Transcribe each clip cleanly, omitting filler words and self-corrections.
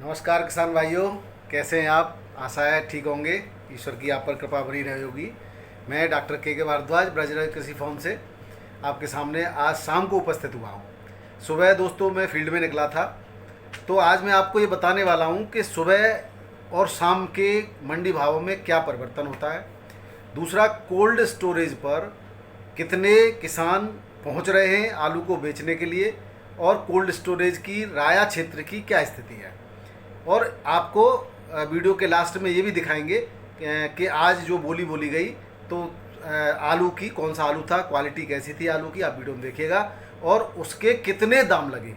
नमस्कार किसान भाइयों, कैसे हैं आप। आशा है ठीक होंगे। ईश्वर की आप पर कृपा बनी रही होगी। मैं डॉक्टर के भारद्वाज ब्रजराज कृषि फार्म से आपके सामने आज शाम को उपस्थित हुआ हूँ। सुबह दोस्तों मैं फील्ड में निकला था, तो आज मैं आपको ये बताने वाला हूँ कि सुबह और शाम के मंडी भावों में क्या परिवर्तन होता है। दूसरा, कोल्ड स्टोरेज पर कितने किसान पहुँच रहे हैं आलू को बेचने के लिए, और कोल्ड स्टोरेज की राया क्षेत्र की क्या स्थिति है। और आपको वीडियो के लास्ट में ये भी दिखाएंगे कि आज जो बोली बोली गई तो आलू की कौन सा आलू था, क्वालिटी कैसी थी आलू की, आप वीडियो में देखिएगा, और उसके कितने दाम लगे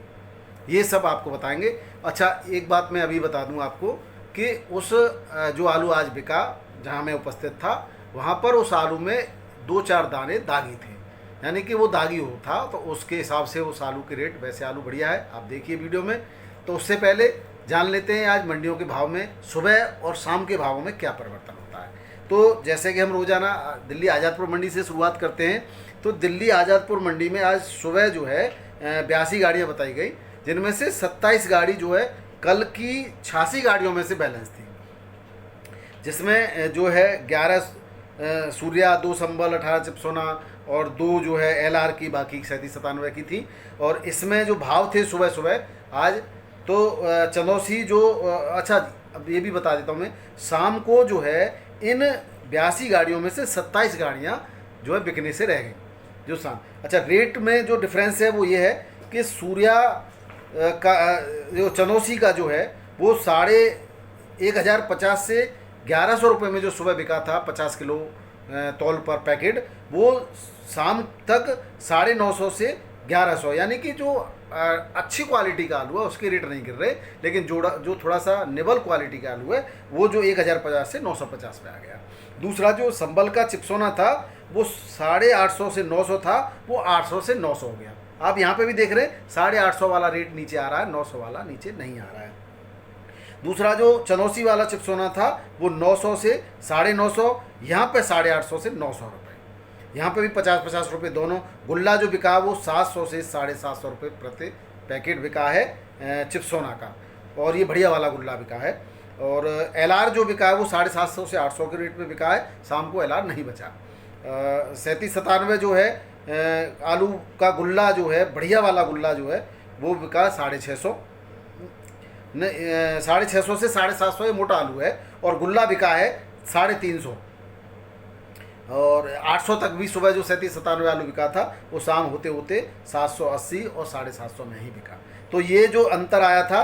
ये सब आपको बताएंगे। अच्छा, एक बात मैं अभी बता दूं आपको कि उस जो आलू आज बिका जहां मैं उपस्थित था, वहां पर उस आलू में 2-4 दाने दागी थे, यानी कि वो दागी हो था, तो उसके हिसाब से उस आलू के रेट, वैसे आलू बढ़िया है, आप देखिए वीडियो में। तो उससे पहले जान लेते हैं आज मंडियों के भाव में सुबह और शाम के भावों में क्या परिवर्तन होता है। तो जैसे कि हम रोज़ाना दिल्ली आज़ादपुर मंडी से शुरुआत करते हैं, तो दिल्ली आज़ादपुर मंडी में आज सुबह जो है 82 गाड़ियाँ बताई गई, जिनमें से 27 गाड़ी जो है कल की 86 गाड़ियों में से बैलेंस थी, जिसमें जो है 11 सूर्या, 2 संबल, 18 चिपसोना और 2 जो है LR की, बाकी 37-97 की थी। और इसमें जो भाव थे सुबह सुबह आज, तो चंदौसी जो अच्छा अब ये भी बता देता हूँ मैं, शाम को जो है इन 82 गाड़ियों में से 27 गाड़ियाँ जो है बिकने से रह गई जो शाम। अच्छा, रेट में जो डिफरेंस है वो ये है कि सूर्या का जो चंदौसी का जो है वो 1,150 से 1,100 रुपये में जो सुबह बिका था 50 किलो तौल पर पैकेट, वो शाम तक 950 से 1,100, यानी कि जो अच्छी क्वालिटी का आलू है उसके रेट नहीं गिर रहे, लेकिन जो थोड़ा सा निबल क्वालिटी का आलू है वो जो 1,050 से 950 पे आ गया। दूसरा, जो संबल का चिपसोना था वो 850 से 900 था, वो 800 से 900 हो गया। आप यहाँ पे भी देख रहे हैं 850 वाला रेट नीचे आ रहा है, 900 वाला नीचे नहीं आ रहा है। दूसरा, जो चनौसी वाला चिपसोना था वो 900 से 950, यहाँ पे 850 से 900 रुपये, यहाँ पे भी 50-50 रुपये दोनों। गुल्ला जो बिका वो 700 से 750 रुपये प्रति पैकेट बिका है चिपसोना का, और ये बढ़िया वाला गुल्ला बिका है। और LR जो बिका है वो 750 से 800 के रेट में बिका है, शाम को LR नहीं बचा। 37-97 जो है आलू का गुल्ला जो है, बढ़िया वाला गुल्ला जो है वो बिका 650, 650 से 750, ये मोटा आलू है, और गुल्ला बिका है 350। और 800 तक भी सुबह जो 37-97 आलू बिका था वो शाम होते होते 780 और 750 में ही बिका। तो ये जो अंतर आया था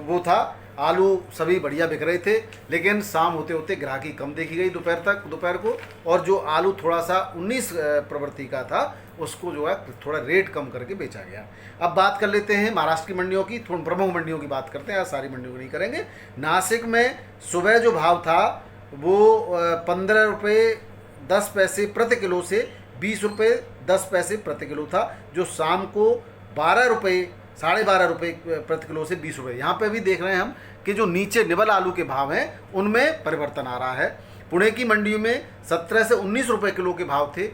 वो था, आलू सभी बढ़िया बिक रहे थे, लेकिन शाम होते होते ग्राहकी कम देखी गई दोपहर को, और जो आलू थोड़ा सा 19 प्रवृत्ति का था उसको जो है थोड़ा रेट कम करके बेचा गया। अब बात कर लेते हैं महाराष्ट्र की मंडियों की, थोड़ी प्रमुख मंडियों की बात करते हैं, आज सारी मंडियों को नहीं करेंगे। नासिक में सुबह जो भाव था वो 15 रुपये 10 पैसे प्रति किलो से 20 रुपये 10 पैसे प्रति किलो था, जो शाम को 12 रुपये 12.5 रुपये प्रति किलो से 20 रुपये। यहाँ पे भी देख रहे हैं हम कि जो नीचे निबल आलू के भाव हैं उनमें परिवर्तन आ रहा है। पुणे की मंडी में 17 से 19 रुपये किलो के भाव थे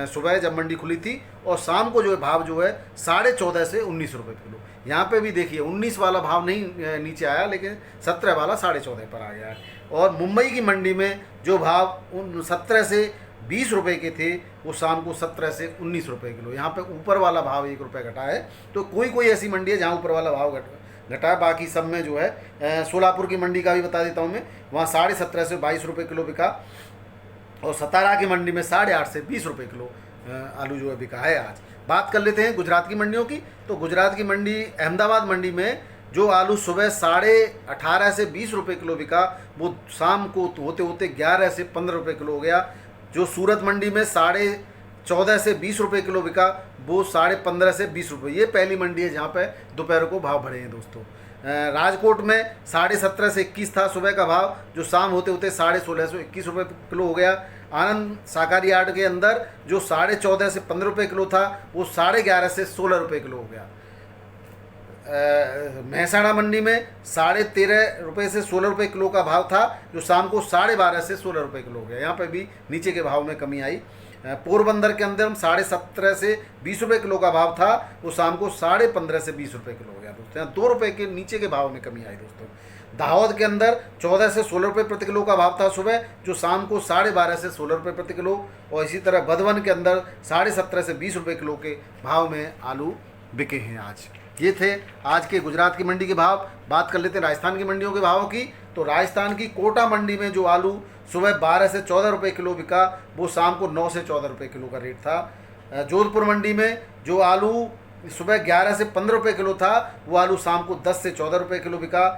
सुबह जब मंडी खुली थी, और शाम को जो है भाव जो है 14.5 से 19 रुपये किलो। यहाँ पे भी देखिए 19 वाला भाव नहीं नीचे आया, लेकिन 17 वाला 14.5 पर आ गया है। और मुंबई की मंडी में जो भाव 17 से 20 रुपये के थे वो शाम को 17 से 19 रुपये किलो। यहाँ पे ऊपर वाला भाव 1 रुपये घटा है। तो कोई ऐसी मंडी है जहाँ ऊपर वाला भाव घटा है, बाकी सब में जो है सोलापुर की मंडी का भी बता देता हूँ मैं, वहाँ 17.5 से 22 रुपये किलो बिका, और सतारा की मंडी में 8.5 से 20 रुपये किलो आलू जो है बिका है आज। बात कर लेते हैं गुजरात की मंडियों की। तो गुजरात की मंडी, अहमदाबाद मंडी में जो आलू सुबह 18.5 से 20 रुपये किलो बिका, वो शाम को होते होते 11 से 15 रुपये किलो हो गया। जो सूरत मंडी में 14.5 से 20 रुपये किलो बिका, वो 15.5 से 20 रुपये। ये पहली मंडी है जहाँ पे दोपहर को भाव बढ़े हैं दोस्तों। राजकोट में 17.5 से 21 था सुबह का भाव, जो शाम होते होते 16.5 से 21 रुपये किलो हो गया। आनंद साकारी यार्ड के अंदर जो 14.5 से 15 रुपये किलो था, वो 11.5 से 16 रुपये किलो हो गया। महसाणा मंडी में 13.5 रुपये से 16 रुपये किलो का भाव था, जो शाम को 12.5 से 16 रुपये किलो हो गया। यहाँ पे भी नीचे के भाव में कमी आई। पोरबंदर के अंदर 17.5 से 20 रुपये किलो का भाव था, वो शाम को 15.5 से 20 रुपये किलो हो गया दोस्तों। यहाँ 2 रुपये के नीचे के भाव में कमी आई दोस्तों। दाहोद के अंदर 14 से 16 रुपये प्रति किलो का भाव था सुबह, जो शाम को 12.5 से 16 रुपये प्रति किलो। और इसी तरह बधवन के अंदर 17.5 से 20 रुपये किलो के भाव में आलू बिके हैं आज। ये थे आज के गुजरात की मंडी के भाव। बात कर लेते हैं राजस्थान की मंडियों के भावों की। तो राजस्थान की कोटा मंडी में जो आलू सुबह 12 से 14 रुपये किलो बिका, वो शाम को 9 से 14 रुपये किलो का रेट था। जोधपुर मंडी में जो आलू सुबह 11 से 15 रुपये किलो था, वो आलू शाम को 10 से 14 रुपये किलो बिका।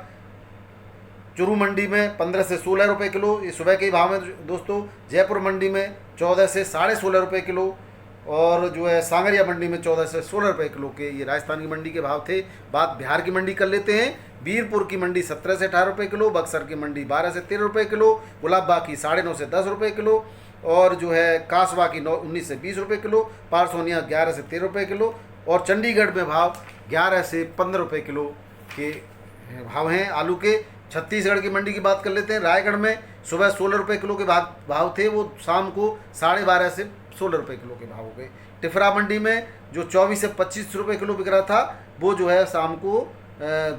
चूरू मंडी में 15 से 16 रुपये किलो, ये सुबह के ही भाव में दोस्तों। जयपुर मंडी में 14 से 16.5 रुपये किलो, और जो है सांगरिया मंडी में 14 से 16 रुपये किलो के ये राजस्थान की मंडी के भाव थे। बात बिहार की मंडी कर लेते हैं। बीरपुर की मंडी 17 से 18 रुपये किलो, बक्सर की मंडी 12 से 13 रुपये किलो, गुलाबबाग की 9.5 से 10 रुपये किलो, और जो है कासवा की 19 से 20 रुपये किलो, पारसोनिया 11 से 13 रुपये किलो, और चंडीगढ़ में भाव 11 से 15 रुपये किलो के भाव हैं आलू के। छत्तीसगढ़ की मंडी की बात कर लेते हैं। रायगढ़ में सुबह 16 रुपये किलो के भाव थे, वो शाम को 12.5 से 16 रुपये किलो के भाव हो गए। टिफरा मंडी में जो 24 से 25 रुपये किलो बिक रहा था, वो जो है शाम को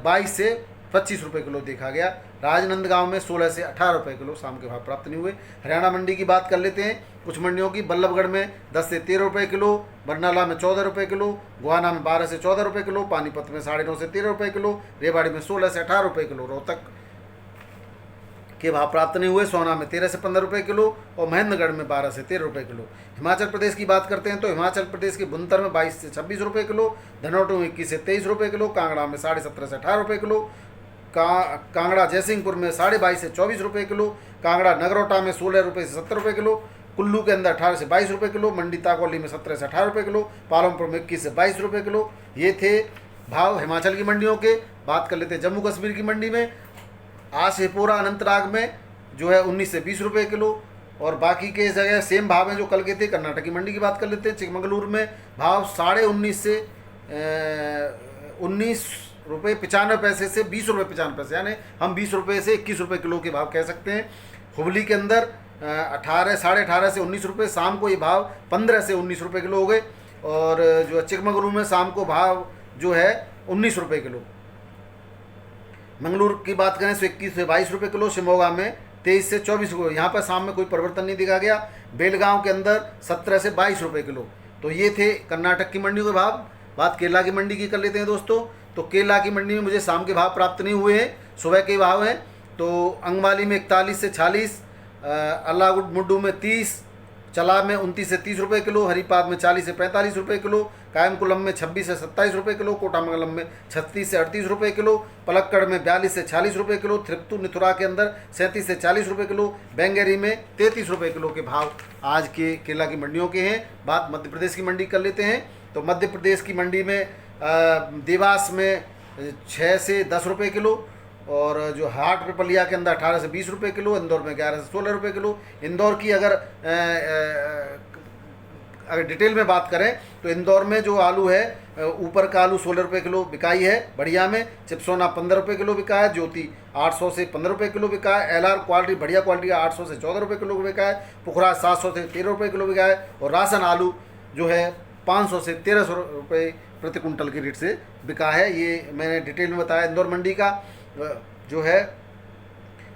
22 से 25 रुपये किलो देखा गया। राजनांदगांव में 16 से 18 रुपये किलो शाम के भाव प्राप्त नहीं हुए। हरियाणा मंडी की बात कर लेते हैं कुछ मंडियों की। बल्लभगढ़ में 10 से 13 रुपये किलो, बरनाला में 14 रुपये किलो, गोहाना में 12 से 14 रुपये किलो, पानीपत में 9.5 से 13 रुपये किलो, रेवाड़ी में 16 से 18 रुपये किलो, रोहतक के भाव प्राप्त नहीं हुए। सोना में 13 से 15 रुपये किलो, और महेंद्रगढ़ में 12 से 13 रुपये किलो। हिमाचल प्रदेश की बात करते हैं तो हिमाचल प्रदेश के बुनतर में 22 से 26 रुपये किलो, धनौटू में 21 से 23 रुपये किलो, कांगड़ा में 17.5 से 18 रुपये किलो, कांगड़ा जयसिंहपुर में 22.5 से 24 रुपये किलो, कांगड़ा नगरोटा में 16 रुपये से 70 रुपये किलो, कुल्लू के अंदर 18 से 22 रुपये किलो, मंडी ताकौली में 17 से 18 रुपये किलो, पालमपुर में 21 से 22 रुपये किलो। ये थे भाव हिमाचल की मंडियों के। बात कर लेते हैं जम्मू कश्मीर की मंडी में। आशिपुरा अनंतनाग में जो है 19 से 20 रुपये किलो, और बाकी के जगह सेम भाव हैं जो कल के थे। कर्नाटक की मंडी की बात कर लेते हैं। चिकमंगलुरु में भाव 19.5 से 19 रुपये 95 पैसे से 20 रुपये 95 पैसे, यानी हम 20 रुपये से 21 रुपये किलो के भाव कह सकते हैं। हुबली के अंदर 18 से 19 रुपये, शाम को ये भाव 15 से 19 रुपये किलो हो गए। और जो चिकमंगलुरु में शाम को भाव जो है 19 रुपये किलो। मंगलूर की बात करें तो 21 से 22 रुपये किलो। शिमोगा में 23 से 24 रुपये, यहाँ पर शाम में कोई परिवर्तन नहीं दिखा गया। बेलगांव के अंदर 17 से 22 रुपये किलो। तो ये थे कर्नाटक की मंडी के भाव। बात केरला की मंडी की कर लेते हैं दोस्तों। तो केरला की मंडी में मुझे शाम के भाव प्राप्त नहीं हुए हैं, सुबह के भाव हैं। तो अंगवाली में 41 से 46, अल्लागुड में 30, चला में 29 से 30 रुपये किलो, हरिपाद में 40 से 45 रुपये किलो, कायमकुलम में 26 से 27 रुपये किलो, कोटामंगलम में 36 से 38 रुपये किलो, पलक्कड़ में 42 से 40 रुपये किलो, थ्रिप्तु निथुरा के अंदर 37 से 40 रुपये किलो, बेंगेरी में 33 रुपये किलो के भाव आज के केरला की मंडियों के हैं। बात मध्य प्रदेश की मंडी कर लेते हैं। तो मध्य प्रदेश की मंडी में देवास में 6 से 10 रुपये किलो, और जो हाट पिपलिया के अंदर 18 से 20 रुपये किलो, इंदौर में 11 से 16 रुपये किलो। इंदौर की अगर डिटेल में बात करें तो इंदौर में जो आलू है, ऊपर का आलू 16 रुपये किलो बिकाई है बढ़िया में, चिप्सोना 15 रुपये किलो बिका है, ज्योति 800 से 15 रुपये किलो बिका है, LR क्वालिटी बढ़िया क्वालिटी का 800 से 14 रुपये किलो बिका है, पुखरा 700 से 13 रुपये किलो बिका है, और राशन आलू जो है 500 से 1300 रुपये प्रति कुंटल के रेट से बिका है। ये मैंने डिटेल में बताया इंदौर मंडी का जो है।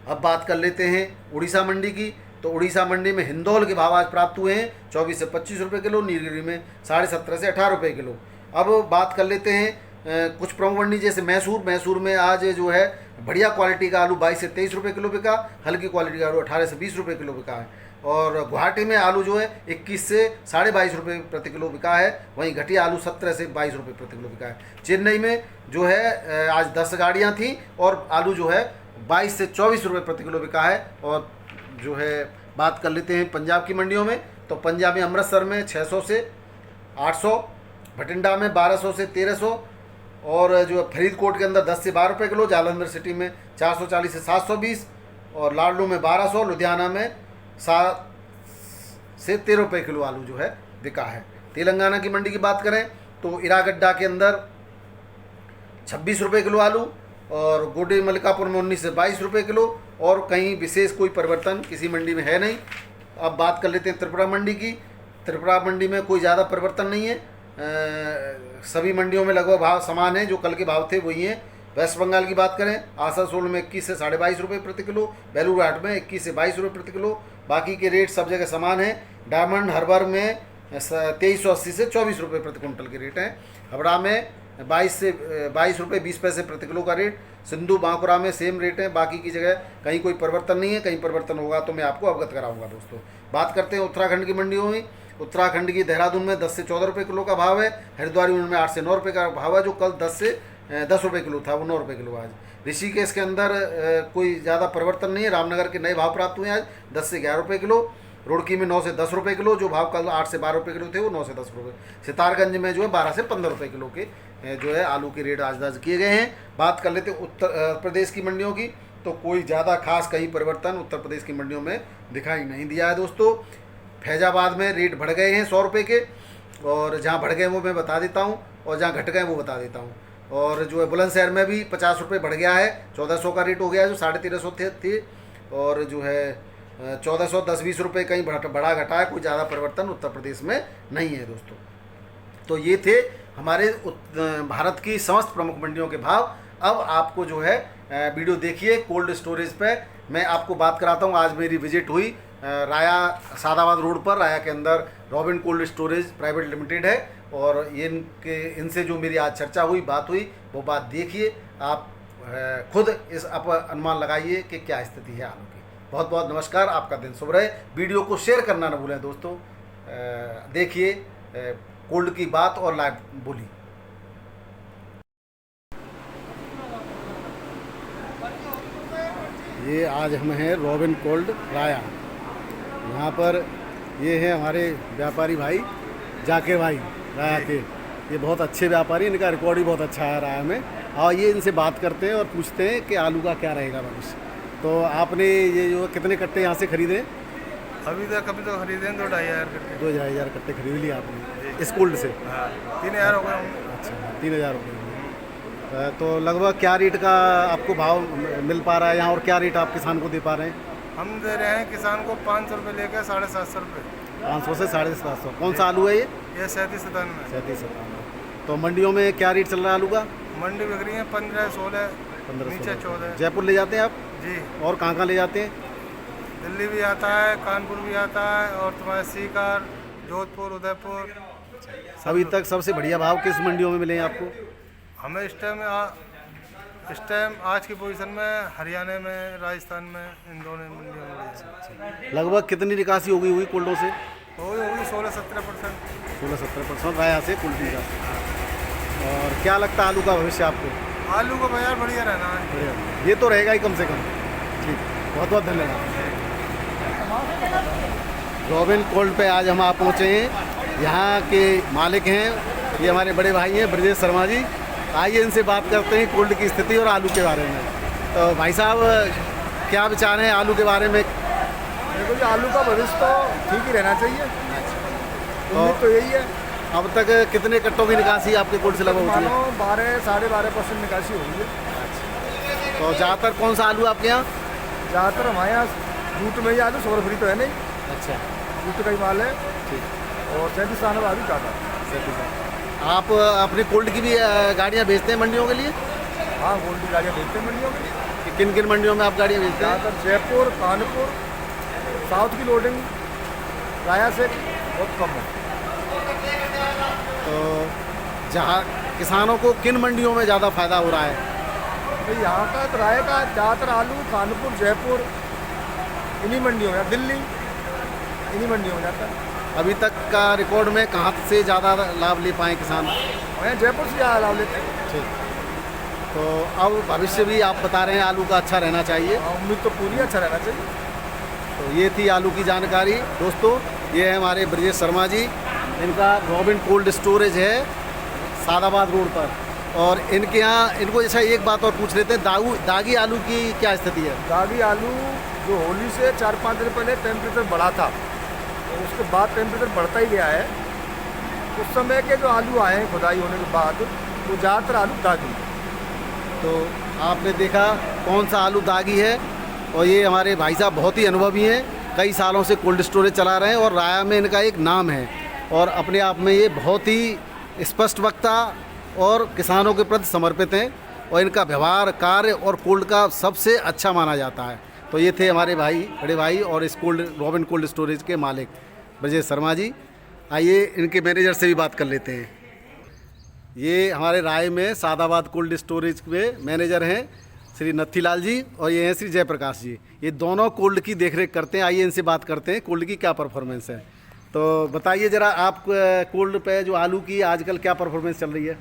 अब बात कर लेते हैं उड़ीसा मंडी की। तो उड़ीसा मंडी में हिंदौल के भाव आज प्राप्त हुए हैं 24 से 25 रुपये किलो, नीलगिरी में 17.5 से 18 रुपये किलो। अब बात कर लेते हैं कुछ प्रमुख मंडी जैसे मैसूर में आज जो है बढ़िया क्वालिटी का आलू 22 से 23 रुपये किलो बिका, हल्की क्वालिटी का आलू 18 से 20 रुपये किलो बिका है। और गुवाहाटी में आलू जो है 21 से 22.5 रुपये प्रति किलो बिका है, वहीं घटिया आलू 17 से 22 रुपये प्रति किलो बिका है। चेन्नई में जो है आज 10 गाड़ियाँ थी और आलू जो है 22 से 24 रुपये प्रति किलो बिका है। और जो है बात कर लेते हैं पंजाब की मंडियों में। तो पंजाब में अमृतसर में 600 से 800, भटिंडा में 1200 से 1300, और जो फरीदकोट के अंदर 10 से 12 रुपये किलो, जालंधर सिटी में 440 से 720, और लाडलू में 1200, लुधियाना में 7 से 13 रुपये किलो आलू जो है बिका है। तेलंगाना की मंडी की बात करें तो इरागड्डा के अंदर 26 रुपये किलो आलू, और गोडी मलिकापुर में 19 से 22 रुपये किलो, और कहीं विशेष कोई परिवर्तन किसी मंडी में है नहीं। अब बात कर लेते हैं त्रिपुरा मंडी की। त्रिपुरा मंडी में कोई ज़्यादा परिवर्तन नहीं है। सभी मंडियों में लगभग भाव समान है, जो कल के भाव थे वही हैं। वेस्ट बंगाल की बात करें, आसानसोल में 21 से 22.5 रुपये प्रति किलो, बेलूरघाट में 21 से 22 रुपये प्रति किलो, बाकी के रेट सब जगह समान है। डायमंड हार्बर में 2380 से 24 रुपये प्रति कुंटल के रेट हैं। हावड़ा में 22 रुपये 20 पैसे प्रति किलो का रेट। सिंधु बांकुरा में सेम रेट है, बाकी की जगह कहीं कोई परिवर्तन नहीं है। कहीं परिवर्तन होगा तो मैं आपको अवगत कराऊंगा दोस्तों। बात करते हैं उत्तराखंड की मंडियों में। उत्तराखंड की देहरादून में 10 से 14 रुपये किलो का भाव है। हरिद्वार में 8 से 9 रुपये का भाव है, जो कल 10 से 10 रुपये किलो था, वो 9 रुपये किलो आज। ऋषिकेश के अंदर कोई ज़्यादा परिवर्तन नहीं है। रामनगर के नए भाव प्राप्त हुए आज 10 से 11 रुपये किलो। रुड़की में 9 से 10 रुपये किलो, जो भाव कल 8 से 12 रुपये किलो थे वो 9 से 10 रुपये। सितारगंज में जो है 12 से 15 रुपये किलो के जो है आलू के रेट आज दर्ज किए गए हैं। बात कर लेते उत्तर प्रदेश की मंडियों की, तो कोई ज़्यादा खास कहीं परिवर्तन उत्तर प्रदेश की मंडियों में दिखाई नहीं दिया है दोस्तों। फैजाबाद में रेट बढ़ गए हैं 100 रुपये के, और जहाँ बढ़ गए वो मैं बता देता हूँ, और जहाँ घट गए वो बता देता हूँ। और जो है बुलंदशहर में भी 50 रुपये बढ़ गया है, 1400 का रेट हो गया है, जो 1350 थे। और जो है 1410-20 रुपये कहीं बढ़ा घटा है, कोई ज़्यादा परिवर्तन उत्तर प्रदेश में नहीं है दोस्तों। तो ये थे हमारे भारत की समस्त प्रमुख मंडियों के भाव। अब आपको जो है वीडियो देखिए कोल्ड स्टोरेज पे मैं आपको बात कराता हूँ। आज मेरी विजिट हुई राया सादाबाद रोड पर। राया के अंदर robin cold storage private limited है, और इनसे जो मेरी आज चर्चा हुई, बात हुई, वो बात देखिए आप खुद इस अनुमान लगाइए कि क्या स्थिति है आलू की। बहुत बहुत नमस्कार, आपका दिन शुभ रहे। वीडियो को शेयर करना न भूलें दोस्तों। देखिए कोल्ड की बात और लाइव बोली। ये आज हम हैं रॉबिन कोल्ड राया। यहाँ पर ये हैं हमारे व्यापारी भाई जाके भाई राया के। ये बहुत अच्छे व्यापारी, इनका रिकॉर्ड भी बहुत अच्छा है राया में। और ये इनसे बात करते हैं और पूछते हैं कि आलू का क्या रहेगा भविष्य। तो आपने ये जो कितने कट्टे यहाँ से खरीदे? अभी तो खरीदे 2-2.5 कट्टे। 2,500 कट्टे खरीद लिए आपने स्कूल्ड से? हाँ, 3,000 हो गए। अच्छा, 3,000 हो गए। तो लगभग क्या रेट का आपको भाव मिल पा रहा है यहाँ, और क्या रेट आप किसान को दे पा रहे हैं? हम दे रहे हैं किसान को 500 रुपये लेकर 750 रुपये। 500 से 750। कौन सा आलू है ये? 37-97। 37-97। तो मंडियों में क्या रेट चल रहा है आलू का? मंडी बिक रही है 15-16, नीचे 14। जयपुर ले जाते हैं आप? जी। और कहाँ कहाँ ले जाते हैं? दिल्ली भी आता है, कानपुर भी आता है, और तुम्हारे सीकर, जोधपुर, उदयपुर। अभी तक सबसे बढ़िया भाव किस मंडियों में मिले हैं आपको? हमें इस टाइम आज की पोजीशन में हरियाणा में, राजस्थान में, इन दोनों मंडियों में। लगभग कितनी निकासी हो गई हुई कोल्डों से? होगी 16-17%। 16-17% राया से कोल्ड का। और क्या लगता है आलू का भविष्य आपको? आलू का बाजार बढ़िया रहना है। बढ़िया, ये तो रहेगा ही कम से कम। ठीक, बहुत बहुत धन्यवाद। रॉबिन कोल्ड पे आज हम आप पहुँचे हैं। यहाँ के मालिक हैं, ये हमारे बड़े भाई हैं ब्रजेश शर्मा जी। आइए इनसे बात करते हैं कोल्ड की स्थिति और आलू के बारे में। तो भाई साहब, क्या विचार हैं आलू के बारे में? देखो जी, आलू का भविष्य तो ठीक ही रहना चाहिए। उम्मीद तो यही है। अब तक कितने कट्टों की निकासी आपके कोल्ड से लगभग होती है? 12-12.5% निकासी होगी है। तो ज़्यादातर कौन सा आलू आपके यहाँ? ज़्यादातर हमारे यहाँ जूट में ही आलू, सोलर फ्री तो है नहीं। अच्छा, जूट का ही माल है। ठीक। और 37 आलू ज़्यादा। आप अपने कोल्ड की भी गाड़ियाँ भेजते हैं मंडियों के लिए? हाँ, गोल्ड की गाड़ियाँ भेजते हैं मंडियों के लिए। किन किन मंडियों में आप गाड़ियाँ भेजते हैं? ज़्यादातर जयपुर, कानपुर। साउथ की लोडिंग राया से बहुत कम है। तो जहाँ किसानों को किन मंडियों में ज़्यादा फायदा हो रहा है? तो यहाँ का तो राय का ज़्यादातर आलू कानपुर, जयपुर, इन्हीं मंडियों में, दिल्ली, इन्हीं मंडियों में जाता है। अभी तक का रिकॉर्ड में कहाँ से ज़्यादा लाभ ले पाए किसान? मैं जयपुर से ज़्यादा लाभ लेते हैं। ठीक। तो अब भविष्य भी आप बता रहे हैं आलू का अच्छा रहना चाहिए। उम्मीद तो पूरी अच्छा रहना चाहिए। तो ये थी आलू की जानकारी दोस्तों। ये है हमारे ब्रजेश शर्मा जी, इनका रॉबिन कोल्ड स्टोरेज है सादाबाद रोड पर। और इनके यहाँ इनको जैसा एक बात और पूछ लेते हैं, दागी आलू की क्या स्थिति है? दागी आलू जो होली से 4-5 दिन पहले टेम्परेचर बढ़ा था, तो उसके बाद टेम्परेचर बढ़ता ही गया है। उस समय के जो आलू आए हैं खुदाई होने के बाद, वो ज़्यादातर आलू दागी। तो आपने देखा कौन सा आलू दागी है। और ये हमारे भाई साहब बहुत ही अनुभवी हैं, कई सालों से कोल्ड स्टोरेज चला रहे हैं और राया में इनका एक नाम है और अपने आप में ये बहुत ही स्पष्ट वक्ता और किसानों के प्रति समर्पित हैं और इनका व्यवहार कार्य और कोल्ड का सबसे अच्छा माना जाता है। तो ये थे हमारे भाई, बड़े भाई और इस रॉबिन कोल्ड स्टोरेज के मालिक ब्रजेश शर्मा जी। आइए इनके मैनेजर से भी बात कर लेते हैं। ये हमारे राय में सादाबाद कोल्ड स्टोरेज के मैनेजर हैं श्री नथीलाल जी और ये हैं श्री जयप्रकाश जी। ये दोनों कोल्ड की देखरेख करते हैं। आइए इनसे बात करते हैं कोल्ड की क्या परफॉर्मेंस है। तो बताइए ज़रा, आप कोल्ड पे जो आलू की आजकल क्या परफॉर्मेंस चल रही है?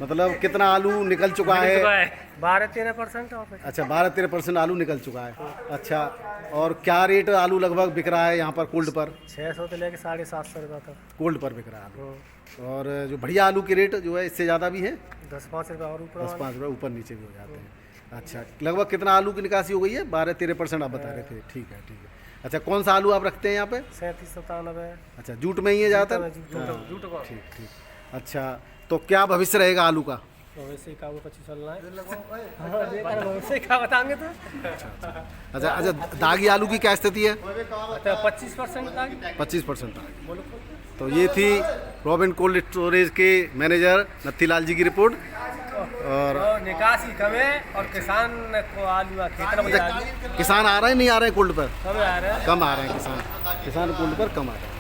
मतलब कितना आलू निकल चुका है? 12-13%। अच्छा, 12-13% आलू निकल चुका है। अच्छा, और क्या रेट आलू लगभग बिक रहा है यहाँ पर कोल्ड पर? 600 से लेकर 750 रुपये तक कोल्ड पर बिक रहा है आलू। और जो बढ़िया आलू के रेट जो है इससे ज़्यादा भी है? 10-5 रुपये और ऊपर, 10-5 रुपये ऊपर नीचे भी हो जाते हैं। अच्छा, लगभग कितना आलू की निकासी हो गई है? 12-13% आप बता रहे थे। ठीक है, ठीक है। अच्छा, कौन सा आलू आप रखते हैं यहाँ पे? 37-97। अच्छा, जूट में ही है ज़्यादातर? ठीक ठीक। अच्छा, तो क्या भविष्य रहेगा आलू का? वैसे ही काम 25 चल रहा है। वैसे क्या बताएंगे तो? अच्छा अच्छा, दागी आलू की क्या स्थिति है? 25% दागी। 25% दागी। तो ये थी रॉबिन कोल्ड स्टोरेज के मैनेजर नथीलाल जी की रिपोर्ट। और निकासी कम है और किसान को आलू कितना किसान आ रहे हैं, नहीं आ रहे हैं कोल्ड पर? कम आ रहे हैं। कम आ रहे हैं किसान कोल्ड पर कम आ रहे हैं।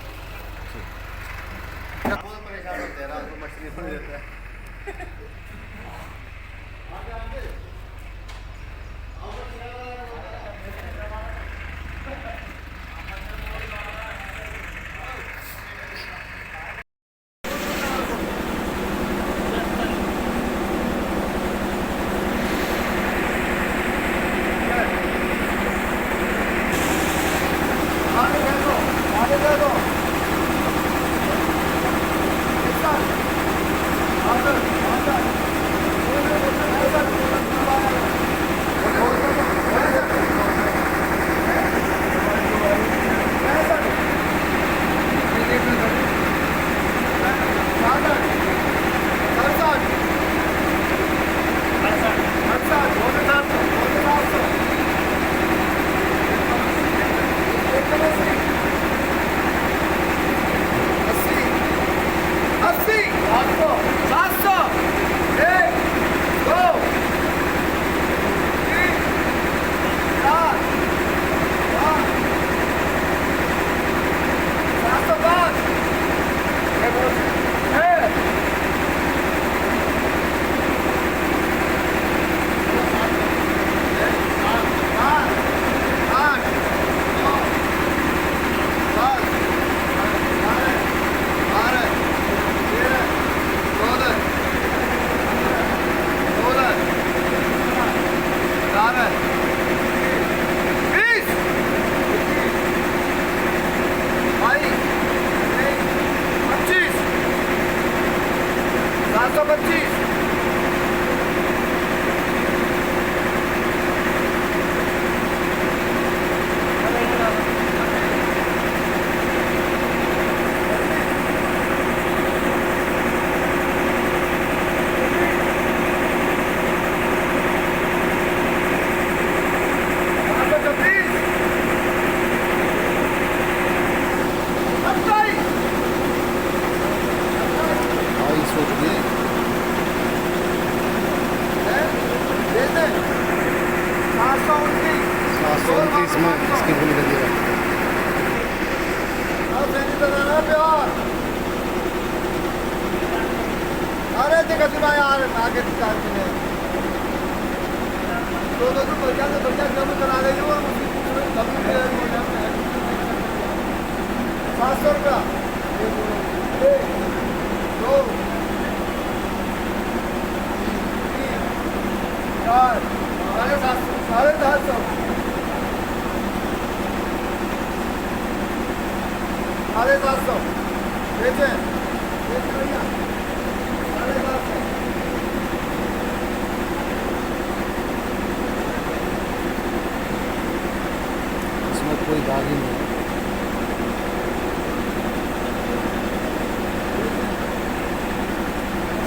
कोई दाग ही नहीं है।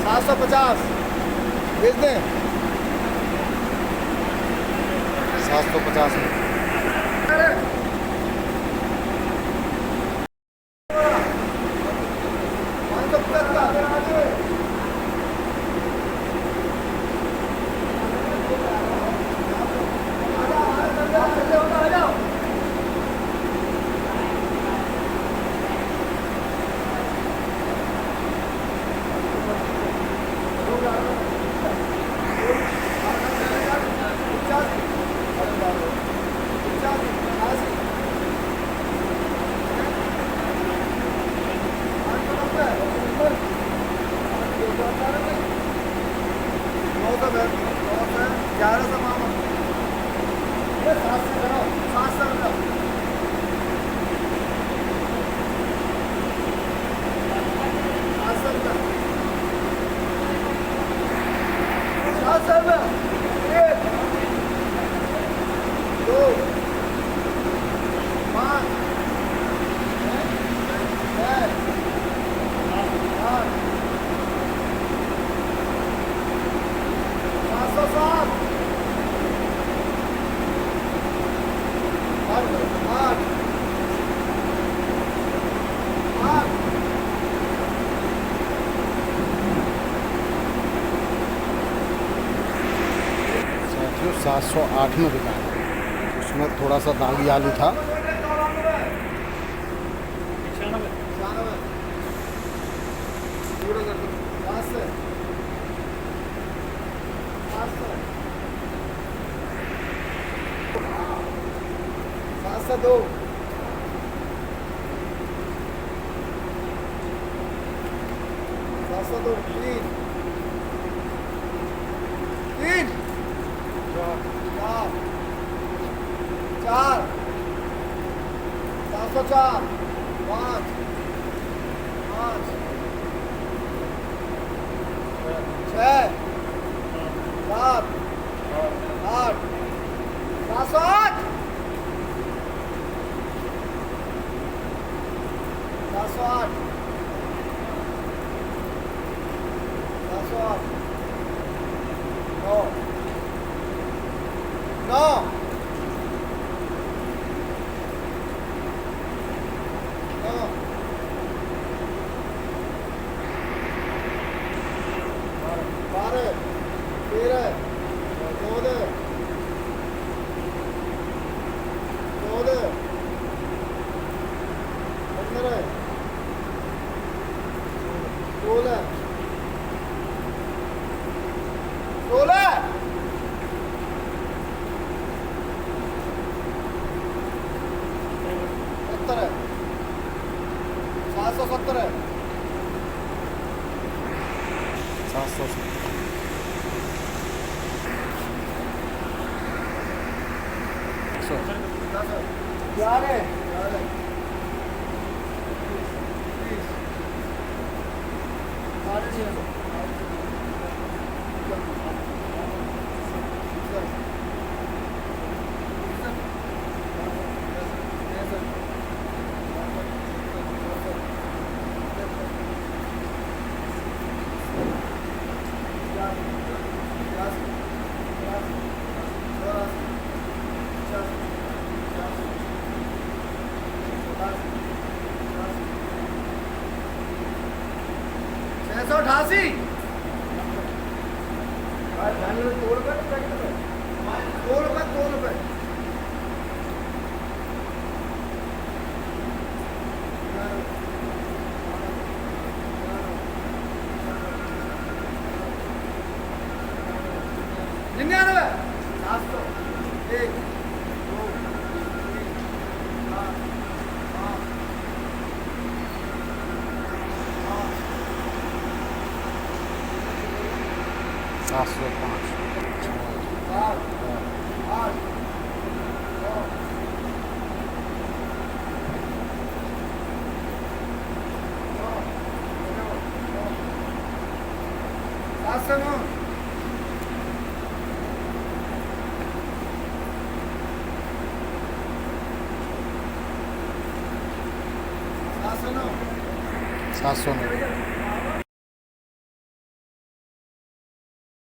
750 भेज दें। 750 में 11 से मामा ये 7 से करो 7 से करो 7 से करो 7 से करो 1 2 5 6 8 707 8 8 साथियों 708 में बिका है। उसमें थोड़ा सा दागी आलू था। पूरा कर दो 5 से 7 से 2 7 से 2 3 3 4 4 704 5 5 6 7 8 708 708 708 9 9 12 13 14 14 15 16 16 17 717 700 11 688 तोड़ पर तोड़ पर निन्यानवे 700 1 2 3 4 5 705 8 8 7 से 9 7 से 9 709